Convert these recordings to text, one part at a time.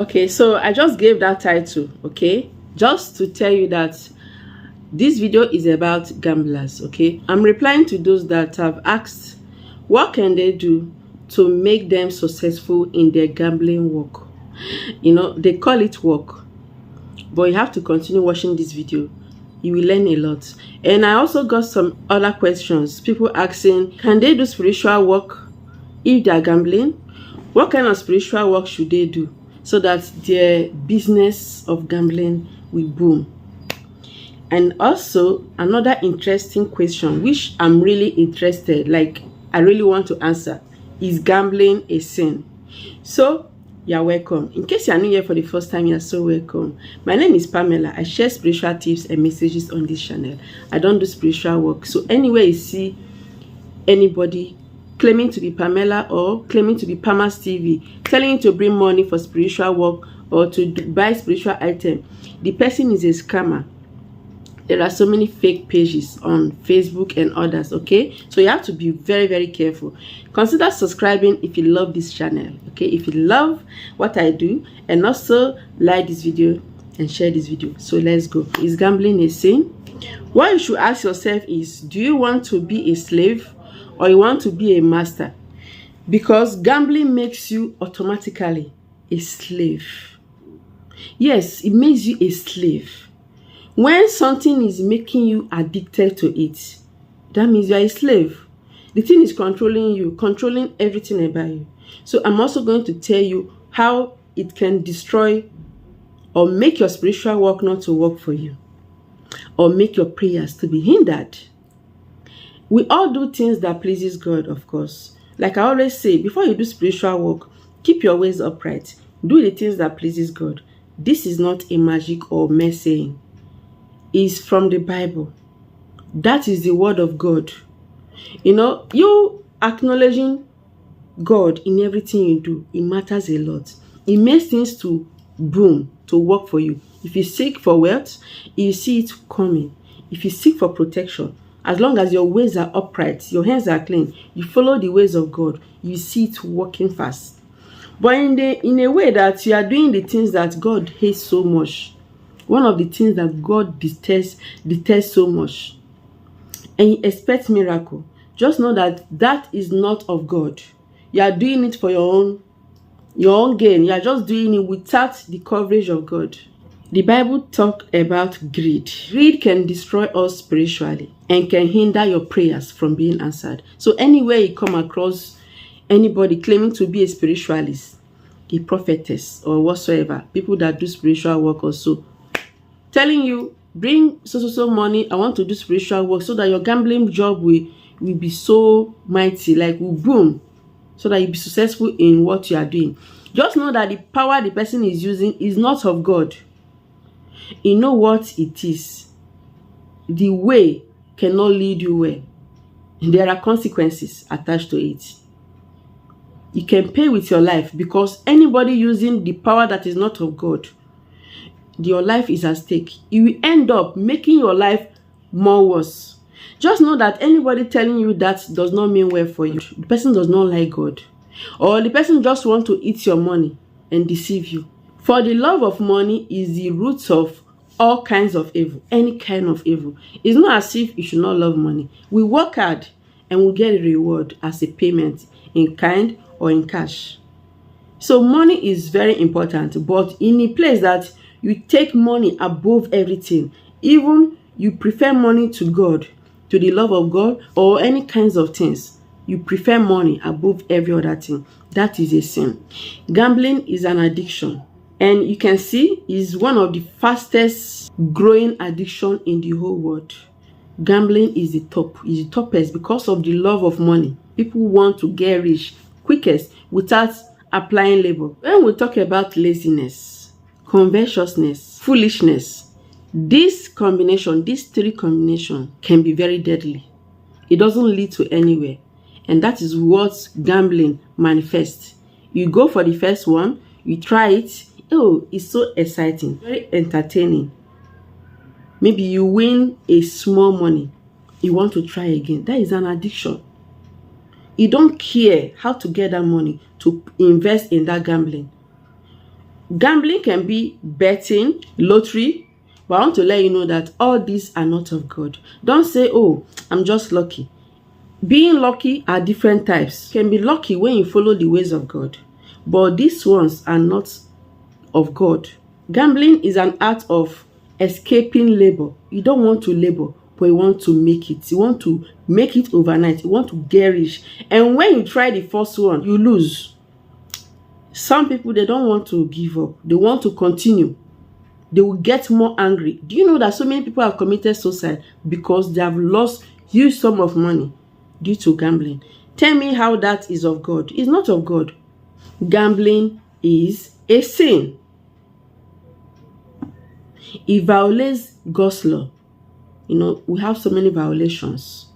Okay, so I just gave that title, okay, just to tell you that this video is about gamblers. Okay, I'm replying to those that have asked what can they do to make them successful in their gambling work. You know, they call it work, but you have to continue watching this video. You will learn a lot. And I also got some other questions, people asking, can they do spiritual work if they are gambling? What kind of spiritual work should they do so that their business of gambling will boom? And also another interesting question, which I'm really interested, like I really want to answer, is gambling a sin? So you're welcome. In case you're new here for the first time, you're so welcome. My name is Pamela. I share spiritual tips and messages on this channel. I don't do spiritual work. So anywhere you see anybody claiming to be Pamela or claiming to be Pama's TV, telling you to bring money for spiritual work or to buy spiritual item, the person is a scammer. There are so many fake pages on Facebook and others, okay? So you have to be very, very careful. Consider subscribing if you love this channel, okay? If you love what I do, and also like this video and share this video. So let's go. Is gambling a sin? What you should ask yourself is, do you want to be a slave or you want to be a master? Because gambling makes you automatically a slave. Yes, it makes you a slave. When something is making you addicted to it, that means you are a slave. The thing is controlling you, controlling everything about you. So I'm also going to tell you how it can destroy or make your spiritual work not to work for you, or make your prayers to be hindered. We all do things that pleases God, of course. Like I always say, before you do spiritual work, keep your ways upright. Do the things that pleases God. This is not a magic or mere saying. Is from the Bible. That is the word of God. You know, you acknowledging God in everything you do, it matters a lot. It makes things to boom, to work for you. If you seek for wealth, you see it coming. If you seek for protection, as long as your ways are upright, your hands are clean, you follow the ways of God, you see it working fast. But in a way that you are doing the things that God hates so much, one of the things that God detests so much, and you expect miracle, just know that that is not of God. You are doing it for your own gain. You are just doing it without the coverage of God. The Bible talks about greed. Greed can destroy us spiritually and can hinder your prayers from being answered. So anywhere you come across anybody claiming to be a spiritualist, a prophetess, or whatsoever, people that do spiritual work also, telling you, bring so money, I want to do spiritual work so that your gambling job will be so mighty, like will boom, so that you'll be successful in what you are doing. Just know that the power the person is using is not of God. You know what it is. The way cannot lead you well. There are consequences attached to it. You can pay with your life, because anybody using the power that is not of God, your life is at stake. You will end up making your life more worse. Just know that anybody telling you that does not mean well for you. The person does not like God, or the person just want to eat your money and deceive you. For the love of money is the root of all kinds of evil, any kind of evil. It's not as if you should not love money. We work hard and we get a reward as a payment in kind or in cash. So money is very important, but in a place that you take money above everything, even you prefer money to God, to the love of God, or any kinds of things, you prefer money above every other thing, that is a sin. Gambling is an addiction, and you can see is one of the fastest growing addiction in the whole world. Gambling is the toppest because of the love of money. People want to get rich quickest without applying labor. When we talk about laziness, covetousness, foolishness, this combination, these three combinations can be very deadly. It doesn't lead to anywhere. And that is what gambling manifests. You go for the first one, you try it, oh, it's so exciting, very entertaining. Maybe you win a small money, you want to try again. That is an addiction. You don't care how to get that money to invest in that gambling. Gambling can be betting, lottery, but I want to let you know that all these are not of God. Don't say, oh, I'm just lucky. Being lucky are different types. You can be lucky when you follow the ways of God, but these ones are not of God. Gambling is an art of escaping labor. You don't want to labor, but you want to make it. You want to make it overnight. You want to get rich. And when you try the first one, you lose. Some people, they don't want to give up. They want to continue. They will get more angry. Do you know that so many people have committed suicide because they have lost huge sum of money due to gambling? Tell me how that is of God. It's not of God. Gambling is a sin. It violates God's law. You know, we have so many violations.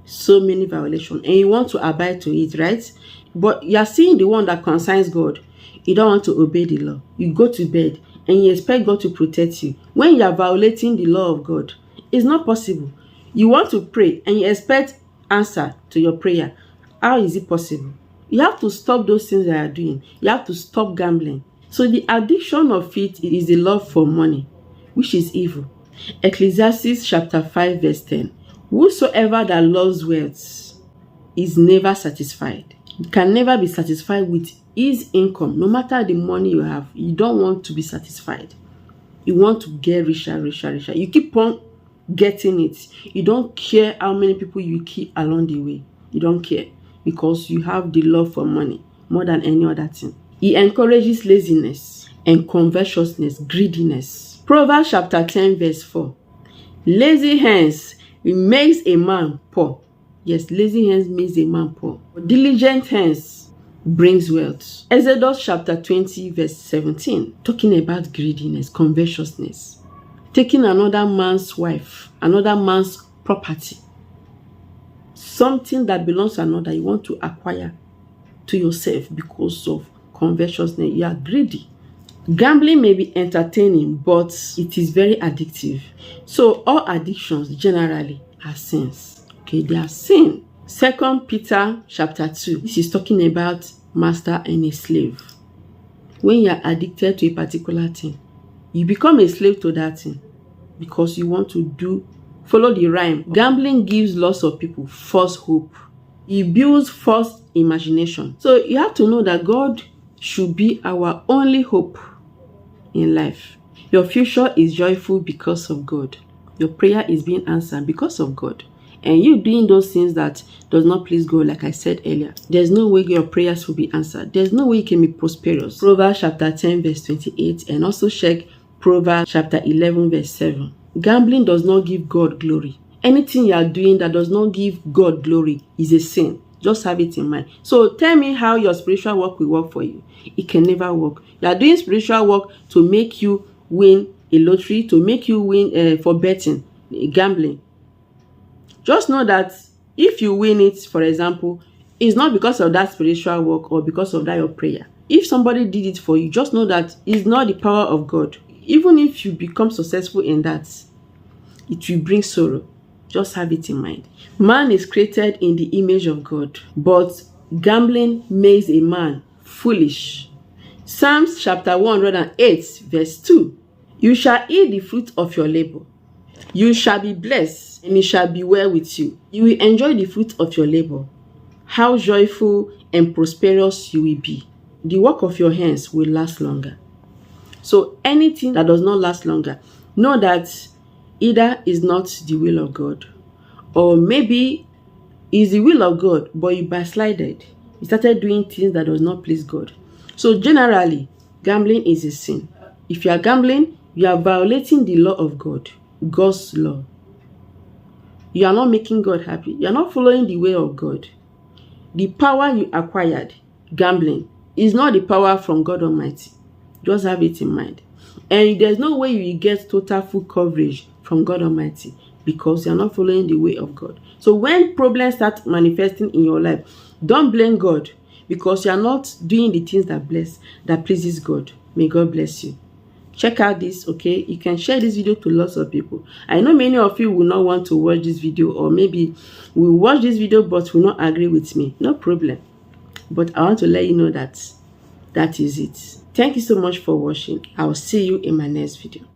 So many violations. And you want to abide to it, right? But you are seeing the one that concerns God. You don't want to obey the law. You go to bed and you expect God to protect you. When you are violating the law of God, it's not possible. You want to pray and you expect answer to your prayer. How is it possible? You have to stop those things that you are doing. You have to stop gambling. So the addiction of it is the love for money, which is evil. Ecclesiastes chapter 5 verse 10. Whosoever that loves wealth is never satisfied. You can never be satisfied with his income. No matter the money you have, you don't want to be satisfied. You want to get richer, richer, richer. You keep on getting it. You don't care how many people you keep along the way. You don't care because you have the love for money more than any other thing. He encourages laziness and covetousness, greediness. Proverbs chapter 10 verse 4. Lazy hands makes a man poor. Yes, lazy hands makes a man poor. Diligent hands brings wealth. Exodus chapter 20 verse 17. Talking about greediness, covetousness. Taking another man's wife, another man's property. Something that belongs to another, you want to acquire to yourself because of covetousness. You are greedy. Gambling may be entertaining, but it is very addictive. So all addictions generally are sins. Okay, they are sin. 2 Peter chapter 2. This is talking about master and a slave. When you are addicted to a particular thing, you become a slave to that thing because you want to follow the rhyme. Gambling gives lots of people false hope. It builds false imagination. So you have to know that God should be our only hope in life. Your future is joyful because of God. Your prayer is being answered because of God. And you doing those things that does not please God, like I said earlier, there's no way your prayers will be answered. There's no way you can be prosperous. Proverbs chapter 10 verse 28, and also check Proverbs chapter 11 verse 7. Gambling does not give God glory. Anything you are doing that does not give God glory is a sin. Just have it in mind. So tell me how your spiritual work will work for you. It can never work. You are doing spiritual work to make you win a lottery, to make you win for betting, gambling. Just know that if you win it, for example, it's not because of that spiritual work or because of that your prayer. If somebody did it for you, just know that it's not the power of God. Even if you become successful in that, it will bring sorrow. Just have it in mind. Man is created in the image of God, but gambling makes a man foolish. Psalms chapter 108 verse 2. You shall eat the fruit of your labor. You shall be blessed, and it shall be well with you. You will enjoy the fruit of your labor. How joyful and prosperous you will be. The work of your hands will last longer. So anything that does not last longer, know that either is not the will of God, or maybe is the will of God, but you backslided. You started doing things that does not please God. So generally, gambling is a sin. If you are gambling, you are violating the law of God, God's law. You are not making God happy. You are not following the way of God. The power you acquired, gambling, is not the power from God Almighty. Just have it in mind. And there's no way you will get total full coverage from God Almighty because you are not following the way of God. So when problems start manifesting in your life, don't blame God because you are not doing the things that pleases God. May God bless you. Check out this, okay? You can share this video to lots of people. I know many of you will not want to watch this video, or maybe will watch this video but will not agree with me. No problem. But I want to let you know that that is it. Thank you so much for watching. I will see you in my next video.